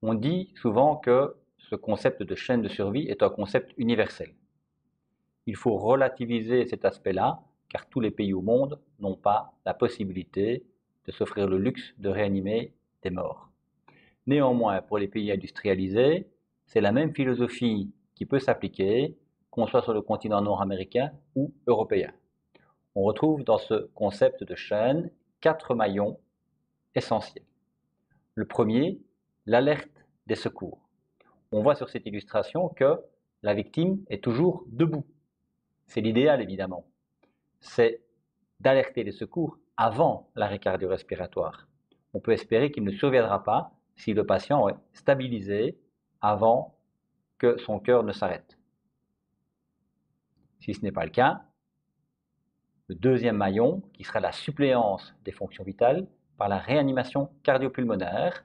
On dit souvent que ce concept de chaîne de survie est un concept universel. Il faut relativiser cet aspect-là, car tous les pays au monde n'ont pas la possibilité de s'offrir le luxe de réanimer des morts. Néanmoins, pour les pays industrialisés, c'est la même philosophie qui peut s'appliquer, qu'on soit sur le continent nord-américain ou européen. On retrouve dans ce concept de chaîne 4 maillons essentiels. Le premier, l'alerte des secours. On voit sur cette illustration que la victime est toujours debout. C'est l'idéal évidemment. C'est d'alerter les secours avant l'arrêt cardio-respiratoire. On peut espérer qu'il ne surviendra pas si le patient est stabilisé avant que son cœur ne s'arrête. Si ce n'est pas le cas, le deuxième maillon, qui sera la suppléance des fonctions vitales par la réanimation cardiopulmonaire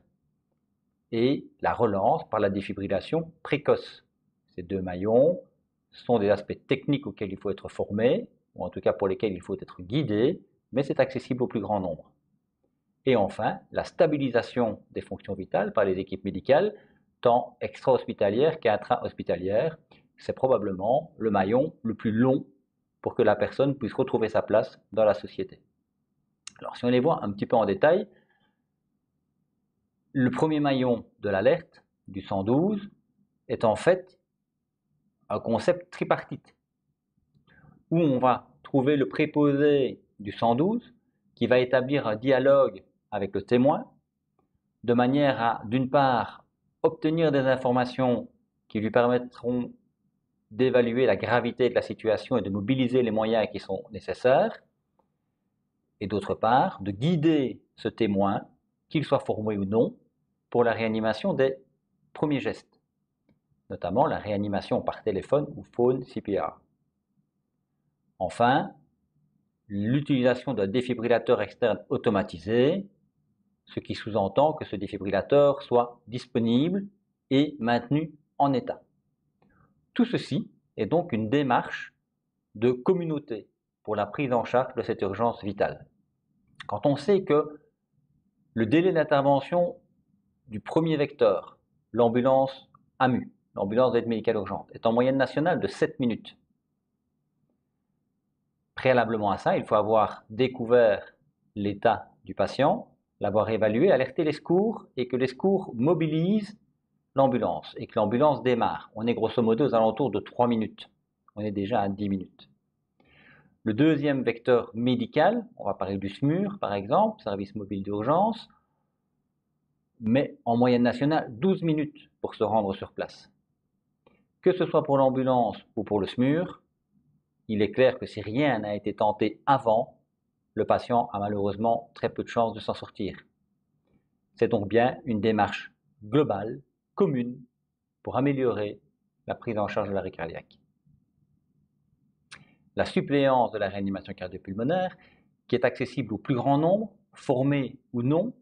et la relance par la défibrillation précoce. Ces deux maillons sont des aspects techniques auxquels il faut être formé, ou en tout cas pour lesquels il faut être guidé, mais c'est accessible au plus grand nombre. Et enfin, la stabilisation des fonctions vitales par les équipes médicales, tant extra-hospitalières qu'intra-hospitalières. C'est probablement le maillon le plus long pour que la personne puisse retrouver sa place dans la société. Alors si on les voit un petit peu en détail, le premier maillon de l'alerte du 112 est en fait un concept tripartite, où on va trouver le préposé du 112 qui va établir un dialogue avec le témoin, de manière à, d'une part, obtenir des informations qui lui permettront d'évaluer la gravité de la situation et de mobiliser les moyens qui sont nécessaires, et d'autre part, de guider ce témoin, qu'il soit formé ou non, pour la réanimation des premiers gestes, notamment la réanimation par téléphone ou phone CPR. Enfin, l'utilisation d'un défibrillateur externe automatisé, ce qui sous-entend que ce défibrillateur soit disponible et maintenu en état. Tout ceci est donc une démarche de communauté pour la prise en charge de cette urgence vitale. Quand on sait que le délai d'intervention du premier vecteur, l'ambulance AMU, l'ambulance d'aide médicale urgente, est en moyenne nationale de 7 minutes. Préalablement à ça, il faut avoir découvert l'état du patient, l'avoir évalué, alerter les secours et que les secours mobilisent l'ambulance et que l'ambulance démarre. On est grosso modo aux alentours de 3 minutes. On est déjà à 10 minutes. Le deuxième vecteur médical, on va parler du SMUR par exemple, service mobile d'urgence, mais en moyenne nationale 12 minutes pour se rendre sur place. Que ce soit pour l'ambulance ou pour le SMUR, il est clair que si rien n'a été tenté avant, le patient a malheureusement très peu de chances de s'en sortir. C'est donc bien une démarche globale, commune, pour améliorer la prise en charge de l'arrêt cardiaque. La suppléance de la réanimation cardiopulmonaire, qui est accessible au plus grand nombre, formé ou non,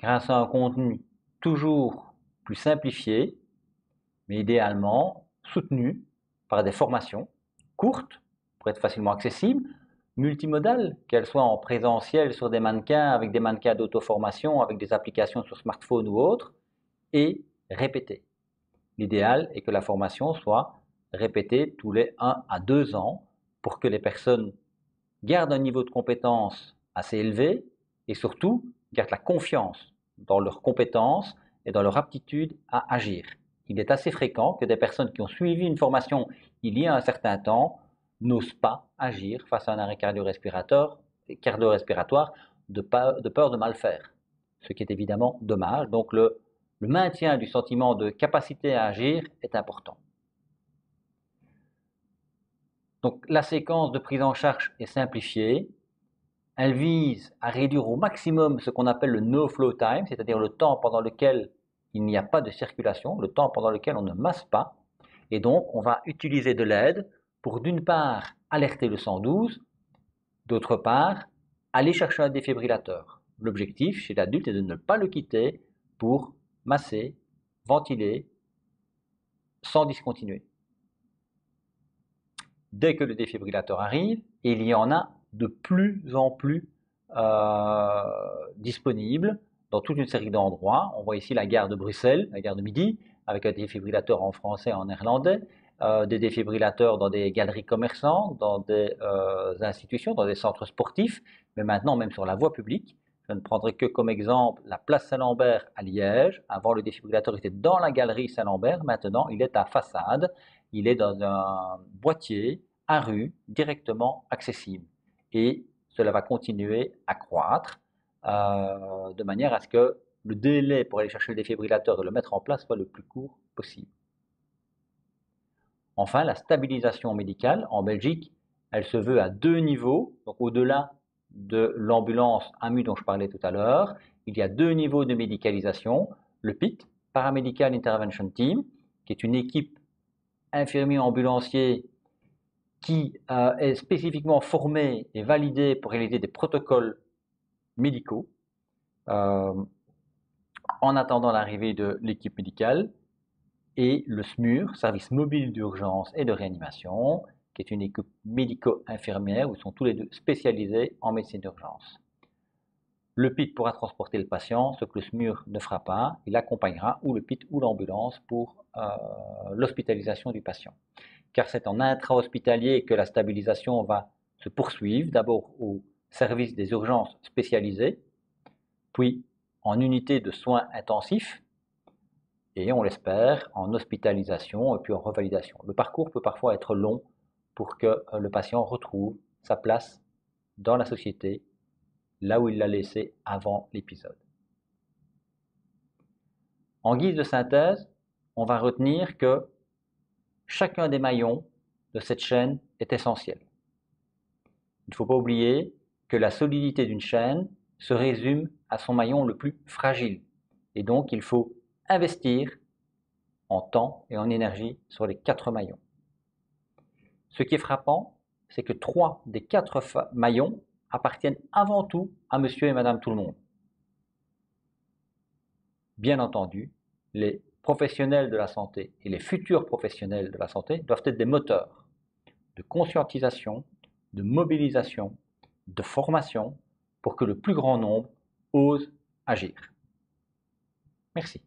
grâce à un contenu toujours plus simplifié, mais idéalement soutenu par des formations courtes pour être facilement accessibles, multimodales, qu'elles soient en présentiel sur des mannequins, avec des mannequins d'auto-formation, avec des applications sur smartphone ou autres, et répétées. L'idéal est que la formation soit répétée tous les 1 à 2 ans pour que les personnes gardent un niveau de compétence assez élevé et surtout gardent la confiance dans leurs compétences et dans leur aptitude à agir. Il est assez fréquent que des personnes qui ont suivi une formation il y a un certain temps n'osent pas agir face à un arrêt cardio-respiratoire de peur de mal faire, ce qui est évidemment dommage. Donc le maintien du sentiment de capacité à agir est important. Donc la séquence de prise en charge est simplifiée. Elle vise à réduire au maximum ce qu'on appelle le no-flow time, c'est-à-dire le temps pendant lequel il n'y a pas de circulation, le temps pendant lequel on ne masse pas. Et donc, on va utiliser de l'aide pour, d'une part, alerter le 112, d'autre part, aller chercher un défibrillateur. L'objectif chez l'adulte est de ne pas le quitter pour masser, ventiler, sans discontinuer. Dès que le défibrillateur arrive, et il y en a de plus en plus disponibles, dans toute une série d'endroits. On voit ici la gare de Bruxelles, la gare de Midi, avec un défibrillateur en français et en néerlandais, des défibrillateurs dans des galeries commerçantes, dans des institutions, dans des centres sportifs, mais maintenant même sur la voie publique. Je ne prendrai que comme exemple la place Saint-Lambert à Liège. Avant, le défibrillateur était dans la galerie Saint-Lambert. Maintenant, il est à façade. Il est dans un boîtier à rue, directement accessible. Et cela va continuer à croître de manière à ce que le délai pour aller chercher le défibrillateur et de le mettre en place soit le plus court possible. Enfin, la stabilisation médicale en Belgique, elle se veut à 2 niveaux. Donc au-delà de l'ambulance AMU dont je parlais tout à l'heure, il y a 2 niveaux de médicalisation. Le PIT, Paramedical Intervention Team, qui est une équipe infirmier ambulancier qui est spécifiquement formée et validée pour réaliser des protocoles médicaux en attendant l'arrivée de l'équipe médicale, et le SMUR, Service mobile d'urgence et de réanimation, qui est une équipe médico-infirmière où ils sont tous les deux spécialisés en médecine d'urgence. Le PIT pourra transporter le patient, ce que le SMUR ne fera pas. Il accompagnera ou le PIT ou l'ambulance pour l'hospitalisation du patient. Car c'est en intra-hospitalier que la stabilisation va se poursuivre, d'abord au service des urgences spécialisées, puis en unité de soins intensifs, et on l'espère en hospitalisation et puis en revalidation. Le parcours peut parfois être long pour que le patient retrouve sa place dans la société, là où il l'a laissé avant l'épisode. En guise de synthèse, on va retenir que chacun des maillons de cette chaîne est essentiel. Il ne faut pas oublier que la solidité d'une chaîne se résume à son maillon le plus fragile. Et donc, il faut investir en temps et en énergie sur les 4 maillons. Ce qui est frappant, c'est que 3 des 4 maillons appartiennent avant tout à monsieur et madame tout le monde. Bien entendu, les professionnels de la santé et les futurs professionnels de la santé doivent être des moteurs de conscientisation, de mobilisation, de formation pour que le plus grand nombre ose agir. Merci.